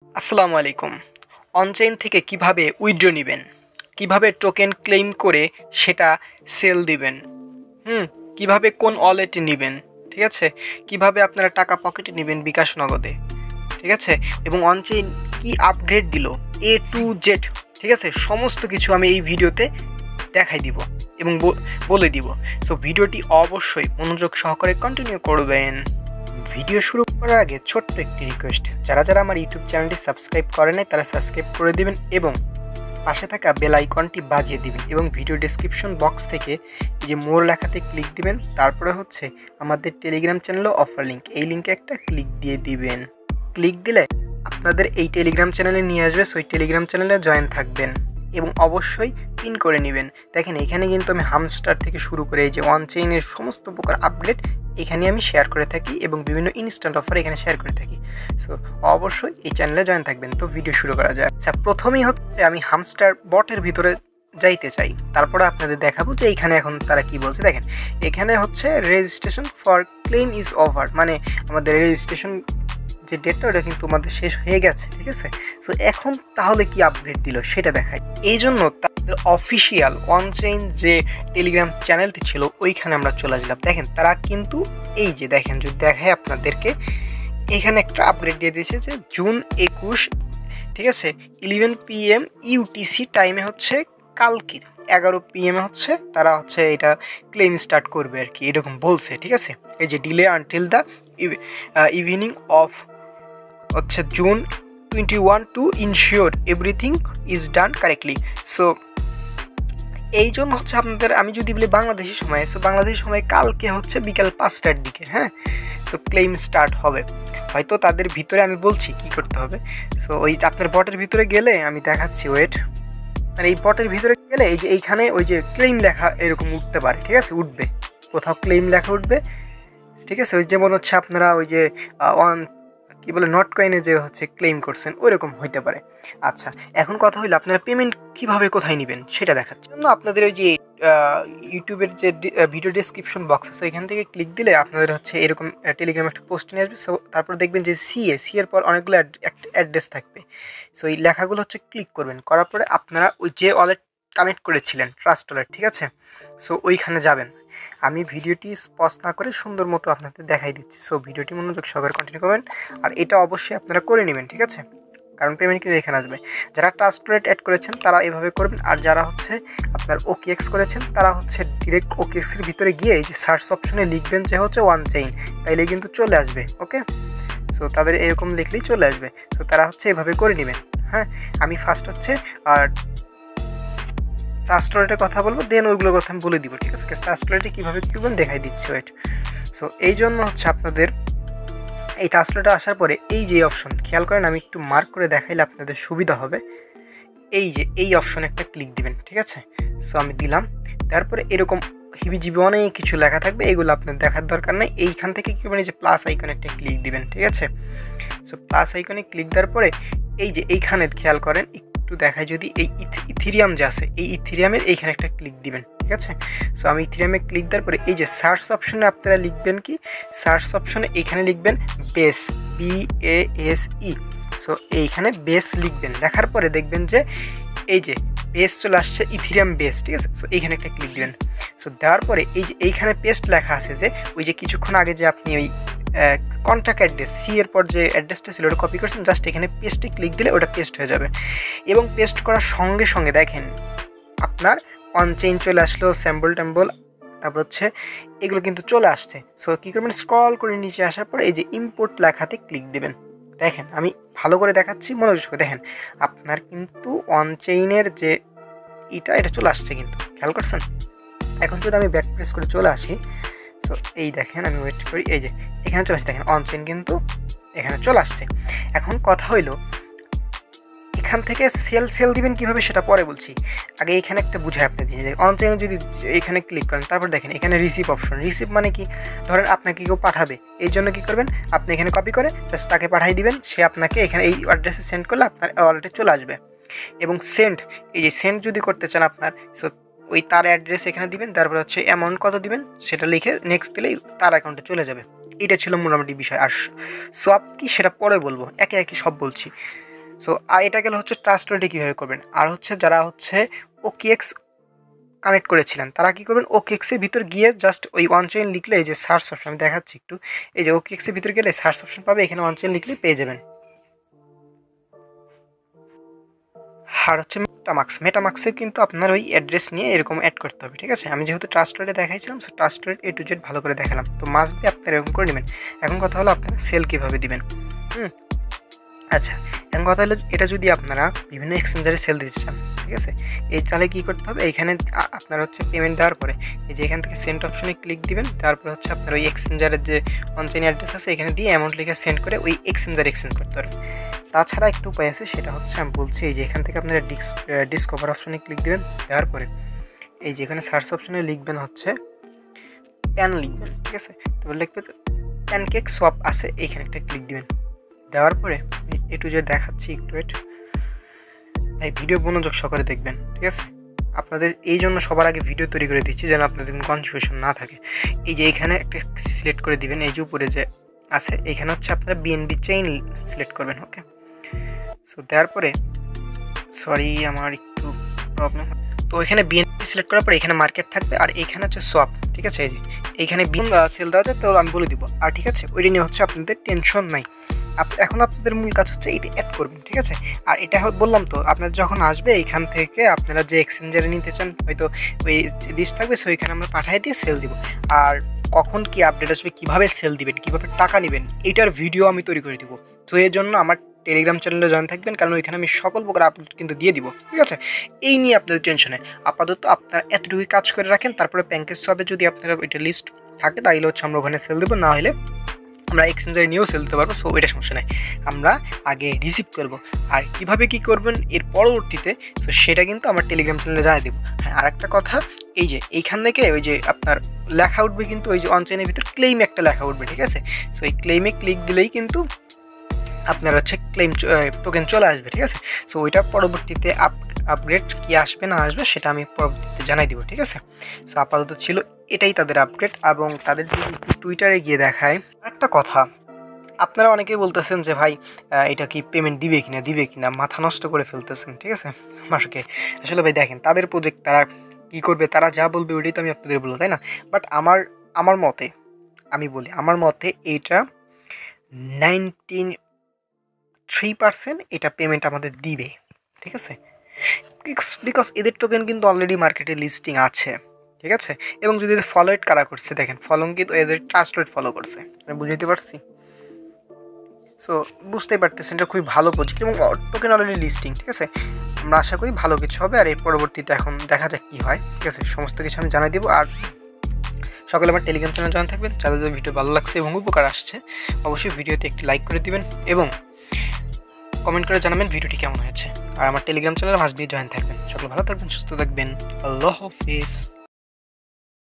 আসসালামু আলাইকুম। অনচেইন থেকে কিভাবে উইথড্র নেবেন, কিভাবে টোকেন ক্লেম করে সেটা সেল দিবেন, কিভাবে কোন ওয়ালেটে নেবেন, ঠিক আছে, কিভাবে আপনারা টাকা পকেটে নেবেন বিকাশ নগদে, ঠিক আছে, এবং অনচেইন কি আপগ্রেড দিল A to Z, ঠিক আছে, সমস্ত কিছু আমি এই ভিডিওতে দেখাই দিব এবং বলে দিব। সো ভিডিওটি অবশ্যই মনোযোগ সহকারে কন্টিনিউ করবেন। ভিডিও শুরু করার আগে ছোট্ট একটি রিকোয়েস্ট, যারা যারা আমার ইউটিউব চ্যানেলটি সাবস্ক্রাইব করে নাই তারা সাবস্ক্রাইব করে দিবেন এবং পাশে থাকা বেল আইকনটি বাজিয়ে দিবেন এবং ভিডিও ডেসক্রিপশন বক্স থেকে এই যে মোর লেখাতে ক্লিক দিবেন, তারপরে হচ্ছে আমাদের টেলিগ্রাম চ্যানেলও অফার লিঙ্ক, এই লিঙ্কে একটা ক্লিক দিয়ে দিবেন। ক্লিক দিলে আপনাদের এই টেলিগ্রাম চ্যানেলে নিয়ে আসবে, সো টেলিগ্রাম চ্যানেলে জয়েন থাকবেন এবং অবশ্যই পিন করে নেবেন। দেখেন এখানে কিন্তু আমি হামস্টার থেকে শুরু করে এই যে অনচেইনের সমস্ত প্রকার আপডেট এখানে আমি শেয়ার করে থাকি এবং বিভিন্ন ইনস্ট্যান্ট অফার এখানে শেয়ার করে থাকি। সো অবশ্যই এই চ্যানেলে জয়েন থাকবেন। তো ভিডিও শুরু করা যায়। আচ্ছা, প্রথমেই হচ্ছে আমি হামস্টার বটের ভিতরে যাইতে চাই, তারপরে আপনাদের দেখাবো যে এইখানে এখন তারা কি বলছে। দেখেন এখানে হচ্ছে registration for claim is over, মানে আমাদের রেজিস্ট্রেশন যে ডেটটা ওটা কিন্তু আমাদের শেষ হয়ে গেছে, ঠিক আছে। সো এখন তাহলে কি আপডেট দিল সেটা দেখাই। এই জন্য তাদের অফিসিয়াল অনচেইন যে টেলিগ্রাম চ্যানেলটি ছিল ওইখানে আমরা চলে আসলাম। দেখেন তারা কিন্তু এই যে দেখেন, যদি দেখায় আপনাদেরকে, এখানে একটা আপডেট দিয়ে দিয়েছে যে জুন 21, ঠিক আছে, 11 PM UTC টাইমে হচ্ছে কালকের 11 PM হচ্ছে তারা হচ্ছে এটা ক্লেম স্টার্ট করবে আর কি, এরকম বলছে, ঠিক আছে। এই যে delay until the evening of হচ্ছে June 21 to ensure everything is done correctly. So এই জন্য হচ্ছে আপনাদের আমি যদি বলি বাংলাদেশি সময়, সো বাংলাদেশি সময় কালকে হচ্ছে বিকাল 5টার দিকে, হ্যাঁ। সো ক্লেম স্টার্ট হবে, হয়তো তাদের ভিতরে আমি বলছি কি করতে হবে। সো ওই আপনার বটের ভিতরে গেলে আমি দেখাচ্ছি, ওয়েট, মানে এই বটের ভিতরে গেলে এই যে এইখানে ওই যে ক্লেম লেখা এরকম উঠতে পারে, ঠিক আছে, উঠবে কোথাও ক্লেম লেখা উঠবে, ঠিক আছে। ওই যেমন হচ্ছে আপনারা ওই যে কি বলে নট কয়েনে যে হচ্ছে ক্লেম করছেন ওইরকম হইতে পারে। আচ্ছা, এখন কথা হইলো আপনারা পেমেন্ট কিভাবে কোথায় নেবেন সেটা দেখাচ্ছি। জন্য আপনাদের ওই যে ইউটিউবের যে ভিডিও ডেসক্রিপশন বক্স আছে এখান থেকে ক্লিক দিলে আপনাদের হচ্ছে এরকম টেলিগ্রাম একটা পোস্ট নিয়ে আসবে। সো তারপর দেখবেন যে সি এর পর অনেকগুলো অ্যাড্রেস থাকবে। সো এই লেখাগুলো হচ্ছে ক্লিক করবেন, করার পরে আপনারা ওই যে ওয়ালেট কানেক্ট করেছিলেন ট্রাস্ট ওয়ালেট, ঠিক আছে, সো ওইখানে যাবেন। আমি ভিডিওটি স্পষ্ট না করে সুন্দর মতো আপনাদের দেখাই দিচ্ছি। সো ভিডিওটি মনোযোগ সহকারে কন্টিনিউ করবেন আর এটা অবশ্যই আপনারা করে নেবেন, ঠিক আছে, কারণ পেমেন্ট কিন্তু এখানে আসবে। যারা ট্রাস্ট ওয়ালেট অ্যাড করেছেন তারা এভাবে করবেন, আর যারা হচ্ছে আপনার OKX করেছেন তারা হচ্ছে ডিরেক্ট OKXের ভিতরে গিয়ে এই যে সার্চ অপশনে লিখবেন যে হচ্ছে অনচেইন, তাইলে কিন্তু চলে আসবে। ওকে, সো তাদের এরকম লিখলেই চলে আসবে। সো তারা হচ্ছে এভাবে করে নেবেন। হ্যাঁ, আমি ফার্স্ট হচ্ছে আর ট্রাস্ট ওয়ালেটের কথা বলবো, দেন ওইগুলোর কথা আমি বলে দিব, ঠিক আছে। ট্রাস্ট ওয়ালেটে কীভাবে করবেন দেখাই দিচ্ছি, ওয়েট। সো এই জন্য হচ্ছে আপনাদের এই ট্রাস্ট ওয়ালেটে আসার পরে এই যে অপশন খেয়াল করেন, আমি একটু মার্ক করে দেখাইলে আপনাদের সুবিধা হবে। এই যে এই অপশনে একটা ক্লিক দিবেন, ঠিক আছে। সো আমি দিলাম, তারপরে এরকম হিবিজিবি অনেক কিছু লেখা থাকবে, এগুলো আপনার দেখার দরকার নেই। এইখান থেকে কী করবেন, এই যে প্লাস আইকনে একটা ক্লিক দিবেন, ঠিক আছে। সো প্লাস আইকনে ক্লিক দেওয়ার পরে এই যে এইখানে খেয়াল করেন, একটু দেখায় যদি এই ইথিরিয়াম যে আছে এই ইথিরিয়ামের এইখানে একটা ক্লিক দিবেন, ঠিক আছে। সো আমি ইথিরিয়ামে ক্লিক দেওয়ার পরে এই যে সার্চ অপশনে আপনারা লিখবেন কি, সার্চ অপশনে এখানে লিখবেন বেস, BASE। সো এইখানে বেস লিখবেন, লেখার পরে দেখবেন যে এই যে বেস চলে আসছে, ইথিরিয়াম বেস, ঠিক আছে। সো এইখানে একটা ক্লিক দিবেন। সো দেওয়ার পরে এই যে এইখানে পেস্ট লেখা আছে, যে ওই যে কিছুক্ষণ আগে যে আপনি ওই কন্ট্যাক্ট অ্যাড্রেস সি এর পর যে অ্যাড্রেসটা ছিল ওটা কপি করছেন, জাস্ট এখানে পেস্টে ক্লিক দিলে ওটা পেস্ট হয়ে যাবে। এবং পেস্ট করার সঙ্গে সঙ্গে দেখেন আপনার অনচেইন চলে আসলো, স্যাম্বল ট্যাম্বল, তারপর হচ্ছে এগুলো কিন্তু চলে আসছে। সো কী করবেন, স্ক্রল করে নিচে আসার পর এই যে ইম্পোর্ট লেখাতে ক্লিক দেবেন। দেখেন আমি ভালো করে দেখাচ্ছি, মনোযোগ করে দেখেন, আপনার কিন্তু অনচেইনের যে এটা চলে আসছে, কিন্তু খেয়াল করছেন। এখন যদি আমি ব্যাক প্রেস করে চলে আসি, সো এই দেখেন আমি ওয়েট করি, এই যে এখানে চলে আসছে, দেখেন অনচেইন কিন্তু এখানে চলে আসছে। এখন কথা হইলো এখান থেকে সেল দিবেন কীভাবে সেটা পরে বলছি, আগে এখানে একটা বুঝাই আপনি দিয়ে যে অনচেইনে যদি এখানে ক্লিক করেন, তারপর দেখেন এখানে রিসিভ অপশন। রিসিভ মানে কি, ধরেন আপনাকে কেউ পাঠাবে, এই জন্য কী করবেন, আপনি এখানে কপি করে জাস্ট তাকে পাঠিয়ে দিবেন, সে আপনাকে এখানে এই অ্যাড্রেসে সেন্ড করলে আপনার ওয়ালেটে চলে আসবে। এবং সেন্ড, এই যে সেন্ড যদি করতে চান আপনার, সো ওই তার অ্যাড্রেস এখানে দিবেন, তারপর হচ্ছে অ্যামাউন্ট কত দিবেন সেটা লিখে নেক্সট দিলেই তার অ্যাকাউন্টে চলে যাবে। এটা ছিল মোটামুটি বিষয়। আর সব কি সেটা পরে বলবো, একে একে সব বলছি। সো এটা গেলে হচ্ছে ট্রাস্ট ওয়ালেটে কীভাবে করবেন। আর হচ্ছে যারা হচ্ছে OKX কানেক্ট করেছিলেন তারা কী করবেন, OKX-এর ভিতর গিয়ে জাস্ট ওই অন চেইন লিখলে এই যে সার্চ অপশন আমি দেখাচ্ছি একটু, এই যে OKX-এর ভিতর গেলে সার্চ অপশন পাবে, এখানে অন চেইন লিখলে পেয়ে যাবেন। আর হচ্ছে মেটামাক্সে কিন্তু আপনার ওই অ্যাড্রেস নিয়ে এরকম অ্যাড করতে হবে, ঠিক আছে। আমি যেহেতু ট্রাস্ট ওয়ালেটে দেখাইছিলাম, so trust wallet A to Z ভালো করে দেখালাম, তো মাস্ট বি আপনারা এরকম করে নেবেন। এখন কথা হলো আপনারা সেল কীভাবে দিবেন। আচ্ছা, এখন কথা হলো এটা যদি আপনারা বিভিন্ন এক্সচেঞ্জারে সেল দিতে চান, ঠিক আছে, এই তাহলে কী করতে হবে, এইখানে আপনার হচ্ছে পেমেন্ট দেওয়ার পরে এই যে এখান থেকে সেন্ড অপশনে ক্লিক দিবেন, তারপর হচ্ছে আপনার ওই এক্সচেঞ্জারের যে অনচেইন অ্যাড্রেস আছে এখানে দিয়ে অ্যামাউন্ট লিখে সেন্ড করে ওই এক্সচেঞ্জ করতে পারবেন। তাছাড়া একটু উপায় আছে, সেটা হচ্ছে আমি বলছি, এই যে এখান থেকে আপনারা ডিসকভার অপশনে ক্লিক দেবেন, দেওয়ার পরে এই যে এখানে সার্চ অপশনে লিখবেন হচ্ছে প্যান লিখবেন, ঠিক আছে, তারপর লিখবেন প্যানকেক সোয়াপ আছে, এইখানে একটা ক্লিক দিবেন। দেওয়ার পরে A to Z দেখাচ্ছি, একটু এই ভিডিও মনোযোগ সহকারে দেখবেন, ঠিক আছে। আপনাদের এই জন্য সবার আগে ভিডিও তৈরি করে দিচ্ছি যেন আপনাদের কোনো কনফিউশন না থাকে। এই যে এইখানে একটা সিলেক্ট করে দিবেন, এই যে উপরে যে আছে এইখানে হচ্ছে আপনারা BNB চেইন সিলেক্ট করবেন, ওকে। সো দেওয়ার পরে সরি আমার একটু প্রবলেম, তো এখানে BNB সিলেক্ট করার পরে এখানে মার্কেট থাকবে আর এইখানে হচ্ছে সোয়াপ, ঠিক আছে। এই যে এইখানে সেল দেওয়া যায়, তো আমি বলে দিব, আর ঠিক আছে ওইটা নিয়ে হচ্ছে আপনাদের টেনশন নাই। এখন আপনাদের মূল কাজ হচ্ছে এটা অ্যাড করবেন, ঠিক আছে। আর এটা বললাম তো, আপনার যখন আসবে এইখান থেকে আপনারা যে এক্সচেঞ্জারে নিতে চান হয়তো ওই লিস্ট থাকবে, সো এখানে আমরা পাঠিয়ে দিয়ে সেল দিব। আর কখন কি আপডেট আসবে, কীভাবে সেল দিবেন, কীভাবে টাকা নেবেন, এইটার ভিডিও আমি তৈরি করে দিব। তো এর জন্য আমার টেলিগ্রাম চ্যানেলে জয়েন থাকবেন, কারণ ওইখানে আমি সকল প্রকার আপডেট কিন্তু দিয়ে দিব, ঠিক আছে। এই নিয়ে আপনাদের টেনশনে আপাতত আপনারা এতটুকুই কাজ করে রাখেন, তারপরে প্যানকেক সোয়াপে যদি আপনারা ওইটা লিস্ট থাকে তাহলে হচ্ছে আমরা ওখানে সেল দেবো, না হলে আমরা এক্সচেঞ্জারে নিয়েও সেল দিতে পারবো। সো ওইটা সমস্যা নেই, আমরা আগে রিসিভ করব। আর কীভাবে কী করবেন এর পরবর্তীতে, সো সেটা কিন্তু আমার টেলিগ্রাম চ্যানেলে জানিয়ে দেবো। হ্যাঁ, আর একটা কথা, এই যে এইখান থেকে ওই যে আপনার লেখা উঠবে কিন্তু ওই যে অনচেইনের ভিতর ক্লেইম একটা লেখা উঠবে, ঠিক আছে। সো এই ক্লেইমে ক্লিক দিলেই কিন্তু আপনার হচ্ছে ক্লেইম টোকেন চলে আসবে, ঠিক আছে। সো ওইটা পরবর্তীতে আপগ্রেড কি আসবে না আসবে সেটা আমি পরবর্তীতে জানাই দিব, ঠিক আছে। সো আপাতত ছিল এটাই তাদের আপগ্রেড, এবং তাদের যদি টুইটারে গিয়ে দেখায় একটা কথা, আপনারা অনেকেই বলতেছেন যে ভাই এটা কি পেমেন্ট দিবে কিনা মাথা নষ্ট করে ফেলতেছেন, ঠিক আছে মানুষকে। আসলে ভাই দেখেন, তাদের প্রজেক্ট, তারা কী করবে, তারা যা বলবে ওইটাই তো আমি আপনাদের বলবো, তাই না। বাট আমার মতে আমি বলি, আমার মতে এইটা 93% এটা পেমেন্ট আমাদের দিবে, ঠিক আছে। বিকজ এদের টোকেন কিন্তু অলরেডি মার্কেটে লিস্টিং আছে, ঠিক আছে। এবং যদি ফলো ইট কারা করছে দেখেন, ফলো কিন্তু এদের ট্রাস্ট ওয়ালেট ফলো করছে, আমি বুঝাইতে পারছি। সো বুঝতেই পারতেছেন এটা খুবই ভালো প্রজেক্ট এবং টোকেন অলরেডি লিস্টিং, ঠিক আছে। আমরা আশা করি ভালো কিছু হবে, আর এর পরবর্তীতে এখন দেখা যাক কী হয়, ঠিক আছে। সমস্ত কিছু আমি জানাই দেবো। আর সকলে আমার টেলিগ্রাম চ্যানেল জয়েন থাকবেন, যাদের ভিডিও ভালো লাগছে এবং উপকার আসছে অবশ্যই ভিডিওতে একটি লাইক করে দিবেন এবং কমেন্ট করে জানাবেন ভিডিওটি কেমন হয়েছে। আর আমার টেলিগ্রাম চ্যানেলে মাস্ট বি জয়েন থাকবেন। সকলে ভালো থাকবেন, সুস্থ থাকবেন, আল্লাহ হাফিজ।